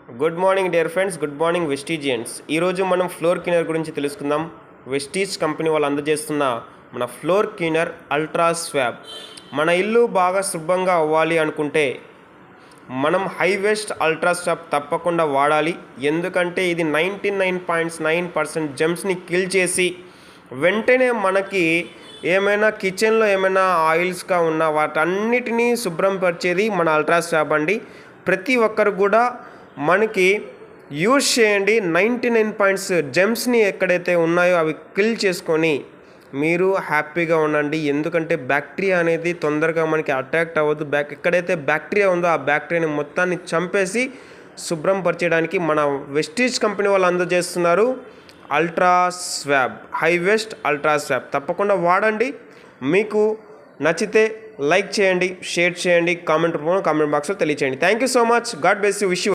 Good morning dear friends, good morning వెస్టీజియన్స్. ఈరోజు మనం floor cleaner గురించి తెలుసుకుందాం. వెస్టీజ్ కంపెనీ వాళ్ళు అందజేస్తున్న మన ఫ్లోర్ క్లీనర్ అల్ట్రా స్వాబ్. మన ఇల్లు బాగా శుభ్రంగా అవ్వాలి అనుకుంటే మనం హై వేస్ట్ అల్ట్రా స్వాబ్ తప్పకుండా వాడాలి. ఎందుకంటే ఇది 99.9% జెమ్స్ని కిల్ చేసి వెంటనే మనకి ఏమైనా కిచెన్లో ఏమైనా ఆయిల్స్గా ఉన్న వాటన్నిటినీ శుభ్రం పరిచేది మన అల్ట్రా స్వాబ్ అండి. ప్రతి ఒక్కరు కూడా మనకి యూజ్ చేయండి. 99 జెమ్స్ని ఎక్కడైతే ఉన్నాయో అవి కిల్ చేసుకొని మీరు హ్యాపీగా ఉండండి. ఎందుకంటే బ్యాక్టీరియా అనేది తొందరగా మనకి అట్రాక్ట్ అవ్వదు. ఎక్కడైతే బ్యాక్టీరియా ఉందో ఆ బ్యాక్టీరియాని మొత్తాన్ని చంపేసి శుభ్రం పరిచేయడానికి మన వెస్టీజ్ కంపెనీ వాళ్ళు అందజేస్తున్నారు ultra swab, high waist ultra swab. తప్పకుండా వాడండి. మీకు నచ్చితే లైక్ చేయండి, షేర్ చేయండి, కామెంట్ బాక్స్లో తెలియచేయండి. Thank you so much. God bless you. Wish you